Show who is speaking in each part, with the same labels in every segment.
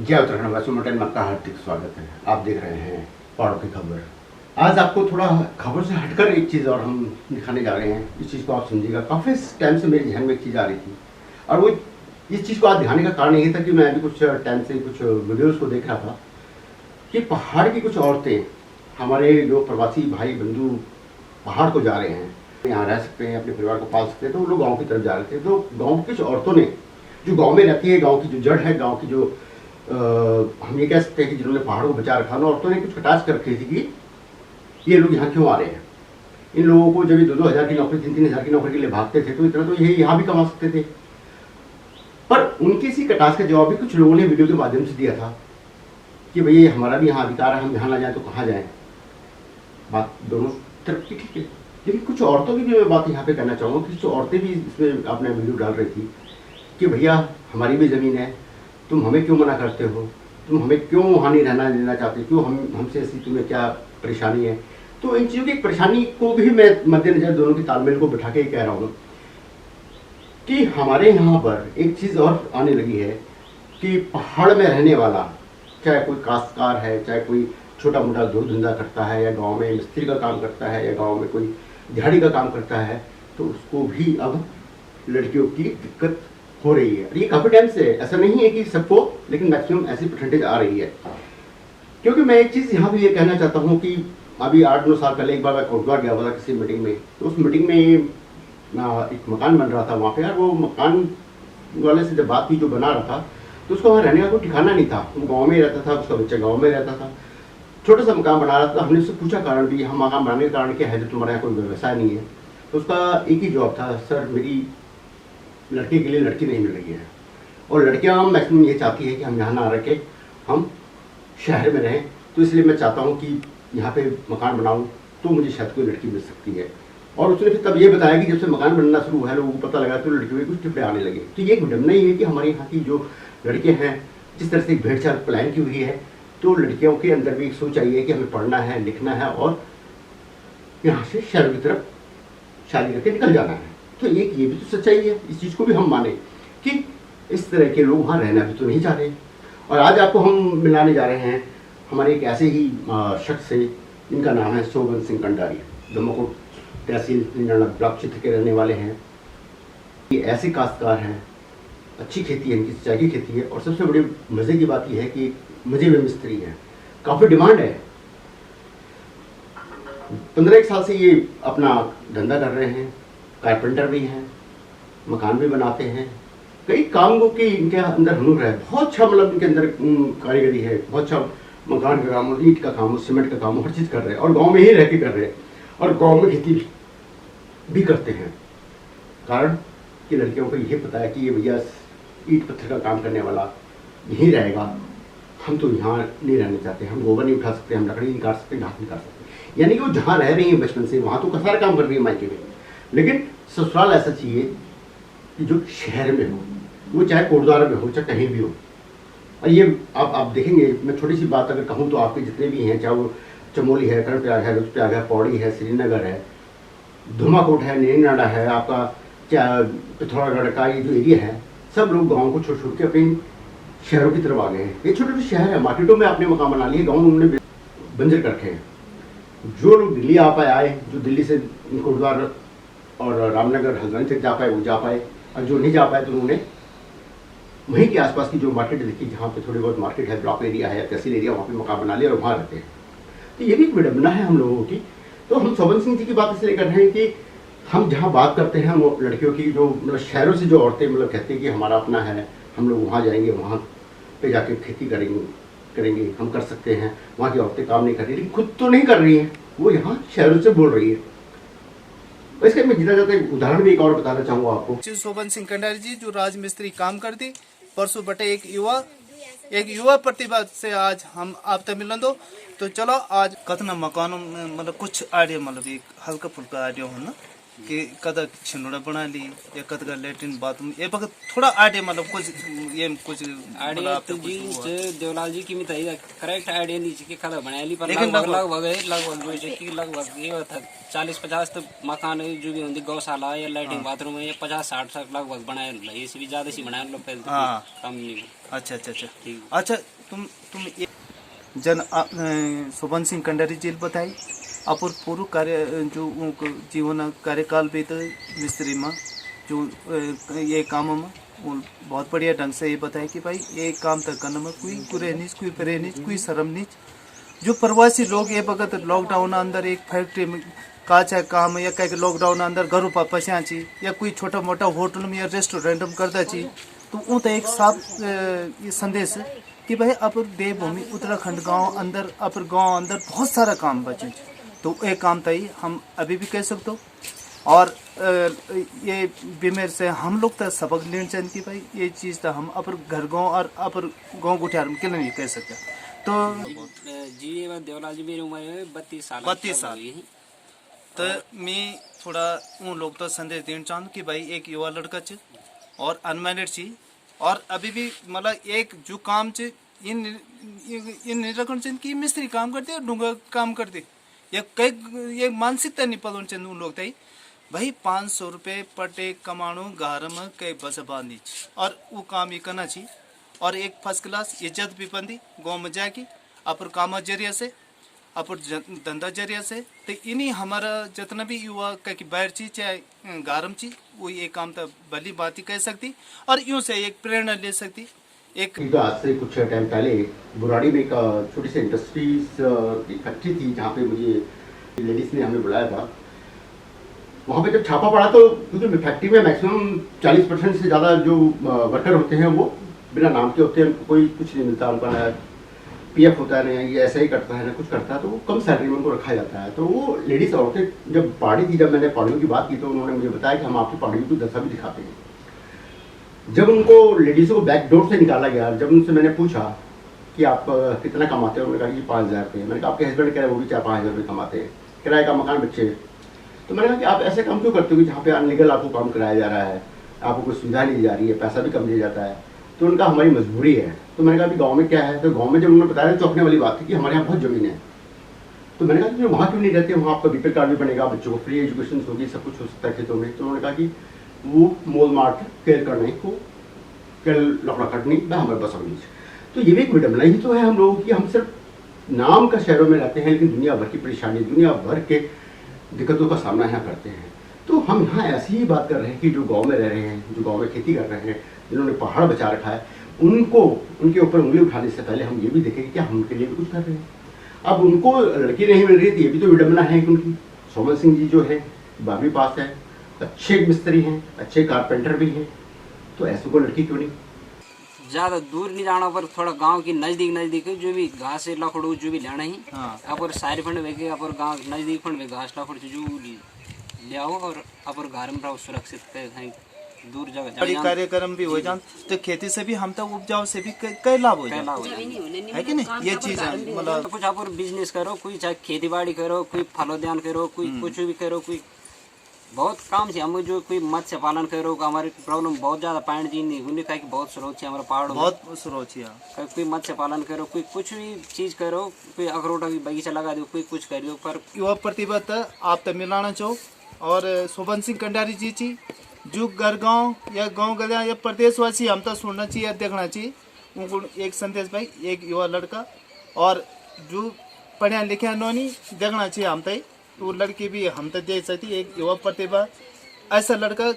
Speaker 1: जय उत्तराखंड वासियों में आपका हार्दिक स्वागत है। आप देख रहे हैं पहाड़ों की खबर। आज आपको थोड़ा खबर से हटकर एक चीज़ और हम दिखाने जा रहे हैं। इस चीज़ को आप समझिएगा। काफ़ी टाइम से मेरे ध्यान में एक चीज़ आ रही थी और वो इस चीज़ को आज दिखाने का कारण यही था कि मैं अभी कुछ टाइम से कुछ वीडियोज़ को देख रहा था कि पहाड़ की कुछ औरतें, हमारे जो प्रवासी भाई बंधु पहाड़ को जा रहे हैं, यहाँ रह सकते हैं, अपने परिवार को पाल सकते हैं, तो वो लोग गाँव की तरफ जा रहे थे। तो गाँव की कुछ औरतों ने, जो गाँव में रहती है, गाँव की जो जड़ है, गाँव की जो हम ये कह सकते हैं कि जिन्होंने पहाड़ों को बचा रखा, उन औरतों ने कुछ कटाक्ष कर रखी थी कि ये लोग यहाँ क्यों आ रहे हैं। इन लोगों को जब 2-2 हज़ार की नौकरी, 3-3 हज़ार की नौकरी के लिए भागते थे, तो इतना तो ये यहाँ भी कमा सकते थे। पर उनकी इसी कटाक्ष का जवाब भी कुछ लोगों ने वीडियो के माध्यम से दिया था कि भैया हमारा भी यहाँ अधिकार है, हम यहाँ ना जाए तो कहाँ जाएँ। बात दोनों तरफ की ठीक है, लेकिन कुछ औरतों की भी मैं बात यहाँ पे करना चाहूँगा कि कुछ औरतें भी इसमें अपने वीडियो डाल रही थी कि भैया हमारी भी ज़मीन है, तुम हमें क्यों मना करते हो, तुम हमें क्यों वहाँ नहीं रहना देना चाहते, क्यों हमसे ऐसी तुम्हें क्या परेशानी है। तो इन चीज़ों की परेशानी को भी मैं मद्देनजर दोनों की तालमेल को बिठा के कह रहा हूँ कि हमारे यहाँ पर एक चीज़ और आने लगी है कि पहाड़ में रहने वाला, चाहे कोई काश्तकार है, चाहे कोई छोटा मोटा दो धंधा करता है, या गांव में मिस्त्री का काम करता है, या गांव में कोई दिहाड़ी का काम करता है, तो उसको भी अब लड़कियों की दिक्कत हो रही है। ये काफ़ी टाइम से, ऐसा नहीं है कि सबको, लेकिन मैक्सिमम ऐसी परसेंटेज आ रही है। क्योंकि मैं एक चीज़ यहाँ भी ये कहना चाहता हूँ कि अभी 8-9 साल पहले एक बार मैं कोटद्वार गया हुआ था किसी मीटिंग में, तो उस मीटिंग में एक मकान बन रहा था वहाँ पे, और वो मकान वाले से जब बात की जो बना रहा था, तो उसको वहाँ रहने का कोई ठिकाना नहीं था। वो गाँव में रहता था, उसका बच्चा गाँव में रहता था, छोटा सा मकान बना रहा था। हमने उससे पूछा कारण भी, हम मकान बनाने का कारण क्या है, जब तुम्हारे यहाँ कोई व्यवसाय नहीं है। तो उसका एक ही जवाब था, सर मेरी लड़के के लिए लड़की नहीं मिल रही है, और लड़कियाँ मैक्सिमम ये चाहती है कि हम यहाँ ना रह के हम शहर में रहें, तो इसलिए मैं चाहता हूँ कि यहाँ पे मकान बनाऊँ तो मुझे शायद कोई लड़की मिल सकती है। और उसने फिर तब ये बताया कि जब से मकान बनना शुरू हुआ है, लोगों को पता लगा, तो लड़कियों के कुछ टिप्पणी आने लगे। तो ये एक विडम्बना ही है कि हमारे यहाँ की जो लड़कियाँ हैं, जिस तरह से भेड़चाल प्लान की हुई है, तो लड़कियों के अंदर भी एक सोच आई है कि हमें पढ़ना है, लिखना है और यहाँ से शहर की तरफ शादी करके निकल जाना है। तो एक ये भी तो सच्चाई है, इस चीज़ को भी हम माने कि इस तरह के लोग वहाँ रहना भी तो नहीं चाह रहे। और आज आपको हम मिलाने जा रहे हैं हमारे एक ऐसे ही शख्स से, जिनका नाम है शोभन सिंह कंडारी। दमोकोट तहसील ब्लॉक क्षेत्र के रहने वाले हैं। ये ऐसे काश्तकार हैं, अच्छी खेती है इनकी, सिंचाई की खेती है, और सबसे बड़ी मज़े की बात यह है कि मज़े में मिस्त्री हैं, काफ़ी डिमांड है। 15 साल से ये अपना धंधा कर रहे हैं, कारपेंटर भी हैं, मकान भी बनाते हैं, कई कामों की इनके अंदर हुनर है, बहुत अच्छा, मतलब इनके अंदर कारीगरी है, बहुत अच्छा मकान का काम, ईंट का काम, सीमेंट का काम, हर चीज़ कर रहे हैं, और गांव में ही रह के कर रहे हैं, और गांव में खेती भी करते हैं। कारण कि लड़कियों को ये पता है कि ये भैया ईंट पत्थर का काम करने वाला यहीं रहेगा, हम तो यहाँ नहीं रहना चाहते, हम गोबर नहीं उठा सकते, हम लकड़ी नहीं काट सकते, घास नहीं काट सकते। यानी कि वो जहाँ रह रही है बचपन से, वहाँ तो सारा काम कर रही है मायके में, लेकिन ससुराल ऐसा चाहिए कि जो शहर में हो, वो चाहे कोटद्वार में हो, चाहे कहीं भी हो। और ये आप देखेंगे, मैं छोटी सी बात अगर कहूँ तो आपके जितने भी हैं, चाहे वो चमोली है, कर्णप्रयाग है, रुद्रप्रयाग है, पौड़ी है, श्रीनगर है, धुमाकोट है, नेनाडा है, आपका क्या पिथौरागढ़ का ये जो एरिया है, सब लोग गाँव को छोड़ छोड़ के अपने शहरों की तरफ आ गए हैं। ये छोटे छोटे शहर है, मार्केटों में आपने मकान बना लिए, गाँव में उन्होंने बंजर कर रखे हैं। जो लोग दिल्ली आ पाए आए, जो दिल्ली से कोटद्वार और रामनगर हल्द्वानी तक जा पाए वो जा पाए, और जो नहीं जा पाए तो उन्होंने वहीं के आसपास की जो मार्केट देखी, जहाँ पे थोड़ी बहुत मार्केट है, ब्लॉक एरिया है, तहसील एरिया, वहाँ पे मकान बना लिया और वहाँ रहते हैं। तो ये भी एक विडम्बना है हम लोगों की। तो हम शोभन सिंह जी की बात इसलिए कर रहे हैं कि हम जहाँ बात करते हैं वो लड़कियों की, जो मतलब शहरों से जो औरतें मतलब कहती हैं कि हमारा अपना है, हम लोग वहाँ जाएंगे, वहाँ पे जाके खेती करेंगे, हम कर सकते हैं। वहाँ की औरतें काम नहीं कर रही, लेकिन खुद तो नहीं कर रही हैं, वो यहाँ शहरों से बोल रही है। तो इसके मैं जितना जाता एक उदाहरण भी एक और बताना चाहूँगा आपको।
Speaker 2: शोभन सिंह कंडारी जी जो राजमिस्त्री काम करती, परसों बटे एक युवा प्रतिभा से आज हम आप तक मिलन दो। तो चलो आज कतना मकानों में मतलब कुछ आइडिया, मतलब एक हल्का फुल्का आइडिया हो ना, कि कदा छिंडोड़ा बना ली या कद का लेटरिन बाथरूम ये बगत थोड़ा आइडिया मतलब कुछ ये कुछ
Speaker 3: आइडिया तो जी देवलाल जी की भी तय करेक्ट आइडिया नहीं कि कदा बना ली पर
Speaker 2: लेकिन
Speaker 3: लगभग जो है कि लगभग ये था 40-50 तो मकान जो भी होंगे गौशाला या लैट्रिन बाथरूम है 50-60 तक लगभग बनाए इससे भी ज्यादा सी बनाए लोग पहले
Speaker 2: हाँ।
Speaker 3: कम नहीं।
Speaker 2: अच्छा अच्छा अच्छा
Speaker 3: ठीक।
Speaker 2: अच्छा तुम जन शोभन सिंह कंडारी जेल बताई अपुर पूर्व कार्य जो उनको जीवन कार्यकाल भी तो मिस्त्री में जो ये काम में वो बहुत बढ़िया ढंग से ये बताया कि भाई ये काम तक करने में कोई कुरे नहीं कोई परे नहीं कोई शर्म नहीं। जो प्रवासी लोग ये बगत लॉकडाउन अंदर एक फैक्ट्री में काच है काम या कहीं लॉकडाउन अंदर घरों पर पसिया ची या कोई छोटा मोटा होटल में या रेस्टोरेंट में करता ची तो वो तो एक साफ ये संदेश कि भाई अपर देवभूमि उत्तराखंड गांव अंदर अपर गांव अंदर बहुत सारा काम बचे तो एक काम तई हम अभी भी कह सकते हो और ये बीमार से हम लोग तो सबक लेना चाहिए कि भाई ये चीज़ तो हम अपर घर गांव और अपर गांव गुठियार में क्यों नहीं कह सकते। तो
Speaker 3: जी देवलाल जी मेरी उम्र है 32 साल
Speaker 2: 32 साल तो मैं थोड़ा उन लोग तो संदेश देना चाहूँ कि भाई एक युवा लड़का च और अनमैरिड ची और अभी भी मतलब एक जो काम च इन नहीं रखना चाहिए कि मिस्त्री काम करते और डूंगा काम करते या कई ये मानसिकता नहीं पदों चाहिए उन लोग तई भाई 500 रुपये पर डे कमाणो घर में कई बस बांधी और वो काम ये करना चाहिए और एक फर्स्ट क्लास इज्जत भी बंदी गाँव में जाके अपर काम जरिया से अपर धंधा जरिया से तो इन्हीं हमारा जितना भी युवा कहीं बाहर ची चाहे गारम ची वो ये काम तो भली बात ही कह सकती और यूं से एक प्रेरणा ले सकती। एक
Speaker 1: आज से कुछ टाइम पहले बुराड़ी में एक छोटी सी इंडस्ट्रीज की फैक्ट्री थी जहाँ पे मुझे लेडीज ने हमें बुलाया था। वहाँ पे जब छापा पड़ा तो क्योंकि फैक्ट्री में मैक्सिमम 40% से ज़्यादा जो वर्कर होते हैं वो बिना नाम के होते हैं, उनको कोई कुछ नहीं मिलता, उनका ना PF होता है ना ये ऐसा ही करता है ना कुछ करता है, तो वो कम सैलरी में उनको रखा जाता है। तो वो लेडीज़ औरतें जब पहाड़ी थी, जब मैंने पहाड़ियों की बात की तो उन्होंने मुझे बताया कि हम आपकी पहाड़ियों की दशा भी दिखाते हैं। जब उनको लेडीज़ों को बैक डोर से निकाला गया, जब उनसे मैंने पूछा कि आप कितना कमाते हो, उन्होंने कहा कि 5,000 रुपये। मैंने कहा आपके हस्बैंड कह रहे हैं वो भी 4-5,000 रुपये कमाते हैं, किराए का मकान बच्चे। तो मैंने कहा कि आप ऐसे काम क्यों करते हो कि जहाँ पे अनलीगल आपको काम कराया जा रहा है, आपको कोई सुविधा नहीं दी जा रही है, पैसा भी कम दिया जाता है। तो उनका हमारी मजबूरी है। तो मैंने कहा अभी गाँव में क्या है, तो गाँव में जब उन्होंने बताया तो चौंकने वाली बात थी कि हमारे यहाँ बहुत ज़मीन है। तो मैंने कहा कि वहाँ क्यों नहीं रहते, वहाँ आपका बीपीएल कार्ड भी बनेगा, बच्चों को फ्री एजुकेशन होगी, सब कुछ हो सकता है खेतों में। तो उन्होंने कहा कि वो मोल मार्ट केयर करने को लकड़ा कटनी मैं हमारे बस बीच। तो ये भी एक विडम्बना ही तो है हम लोगों की, हम सिर्फ नाम का शहरों में रहते हैं लेकिन दुनिया भर की परेशानी, दुनिया भर के दिक्कतों का सामना यहाँ करते हैं। तो हम यहाँ ऐसी ही बात कर रहे हैं कि जो गांव में रह रहे हैं, जो गांव में खेती कर रहे हैं, जिन्होंने पहाड़ बचा रखा है, उनको उनके ऊपर उंगली उठाने से पहले हम ये भी देखें कि क्या हम उनके लिए भी कुछ कर रहे हैं। अब उनको लड़की नहीं मिल रही थी, ये भी तो विडम्बना है कि उनकी। शोभन सिंह जी जो है 12वीं पास है, अच्छे मिस्त्री हैं, अच्छे कारपेंटर भी हैं, तो ऐसे को लड़की क्यों नहीं।
Speaker 3: ज्यादा दूर नहीं जाना पर थोड़ा गांव की नजदीक जो भी घास है लकड़ू जो भी लेना ही अपर सारे फंड वेके अपर गांव नजदीक फंड में घास लकड़ जो ले आओ और अपर घर में रहो सुरक्षित कहीं दूर जगह
Speaker 2: बड़ी कार्यक्रम भी हो जान तो खेती से भी हम तो उपजाऊ से भी कई लाभ हो जाए है कि नहीं। ये चीज है मतलब
Speaker 3: कुछ आप बिजनेस करो, कोई चाहे खेती बाड़ी करो, कोई फलोद्यान करो, कोई कुछ भी करो, कोई बहुत काम से हम जो कोई मत्स्य पालन करो। हमारी प्रॉब्लम बहुत ज्यादा पानी जी नहीं उन्हें कहा कि बहुत स्रोत है हमारे पहाड़ों में, बहुत स्रोत है। कोई मत्स्य पालन करो, कोई कुछ भी चीज करो, कोई अखरोट की बगीचा लगा दो, कोई कुछ करो। पर
Speaker 2: युवा प्रतिभा आप तक मिलाना चाहो और शोभन सिंह कंडारी जी ची जो घर गाँव या गाँव गलियाँ या प्रदेशवासी हम तो सुनना चाहिए देखना चाहिए उनको एक संदेश भाई एक युवा लड़का और जो पढ़िया लिखा नौनी देखना चाहिए हम तय वो लड़की भी हम तो देख सकती एक युवा प्रतिभा। ऐसा लड़का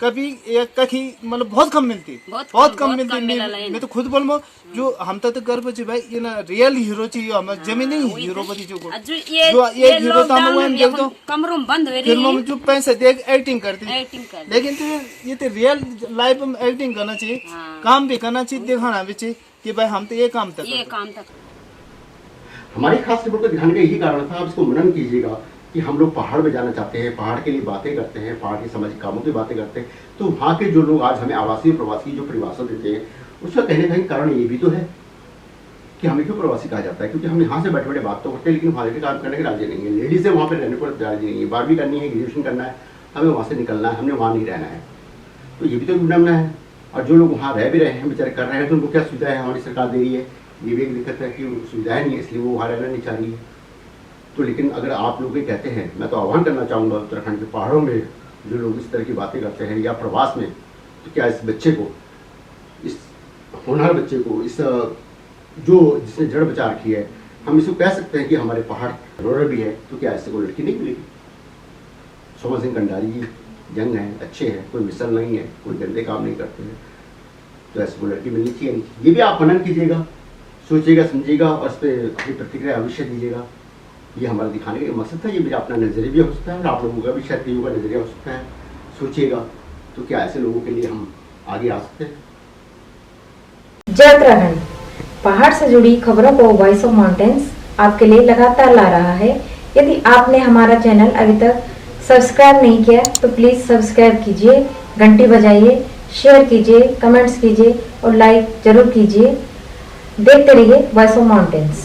Speaker 2: कभी एक कहीं मतलब बहुत कम मिलती, बहुत कम मिलती। मैं तो खुद बोलूँ जो हम तो गर्व जी भाई ये ना रियल हीरो चाहिए हम जमीनी हीरो बनी जो एक हीरो तो हम देखो
Speaker 4: कमरों में बंद हो
Speaker 2: फिल्मों में जो पैसे देख एक्टिंग करती, लेकिन तो ये तो रियल लाइफ में एक्टिंग करना चाहिए, काम भी करना चाहिए, दिखाना भी चाहिए कि भाई हम तो ये काम तक।
Speaker 1: हमारी खास रिपोर्ट को दिखाने का यही कारण था। आप इसको मनन कीजिएगा कि हम लोग पहाड़ में जाना चाहते हैं, पहाड़ के लिए बातें करते हैं, पहाड़ के सामाजिक कामों की बातें करते हैं। तो वहाँ के जो लोग आज हमें आवासीय प्रवासी जो परिभाषा देते हैं उसका कहने का कारण ये भी तो है कि हमें क्यों प्रवासी कहा जाता है, क्योंकि हम यहाँ से बैठे बैठे बात तो करते हैं लेकिन वहाँ के काम करने के राजी नहीं है। लेडीज़ है वहाँ पर रहने को राजी नहीं है, 12वीं करनी है, ग्रेजुएशन करना है हमें वहाँ से निकलना है, हमने वहाँ नहीं रहना है। तो ये भी तो विडम्बना है। और जो लोग वहाँ रह भी रहे हैं, बेचारे कर रहे हैं, तो उनको क्या सुविधा है हमारी सरकार दे रही है? ये भी एक दिक्कत है कि सुविधाएं नहीं है, इसलिए वो वहाँ रहना नहीं चाह रही है। तो लेकिन अगर आप लोग ये कहते हैं, मैं तो आह्वान करना चाहूँगा उत्तराखंड के पहाड़ों में जो लोग इस तरह की बातें करते हैं या प्रवास में, तो क्या इस बच्चे को, इस होनहार बच्चे को, इस जो जिसने जड़ बचा रखी है, हम इसको कह सकते हैं कि हमारे पहाड़ रोड भी है, तो क्या इससे कोई लड़की नहीं मिलेगी? शोभन सिंह कंडारी जी यंग हैं, अच्छे हैं, कोई मिसल नहीं है, कोई गंदे काम नहीं करते हैं, तो ऐसे कोई लड़की मिलनी चाहिए नहीं। ये भी आप मनन कीजिएगा, सोचिएगा, समझिएगा और इस पर अपनी प्रतिक्रिया अवश्य दीजिएगा। ये हमारा दिखाने का मकसद था। ये मेरा अपना नज़रिया भी हो सकता है और आप लोगों का भी शायद कईयों का नज़रिया हो सकता है। सोचिएगा, तो क्या ऐसे लोगों के लिए हम आगे आ सकते हैं?
Speaker 4: जय उत्तराखंड, पहाड़ से जुड़ी खबरों को वॉइस ऑफ माउंटेन्स आपके लिए लगातार ला रहा है। यदि आपने हमारा चैनल अभी तक सब्सक्राइब नहीं किया तो प्लीज सब्सक्राइब कीजिए, घंटी बजाइए, शेयर कीजिए, कमेंट्स कीजिए और लाइक जरूर कीजिए। देखते रहिए वॉइस ऑफ माउंटेन्स।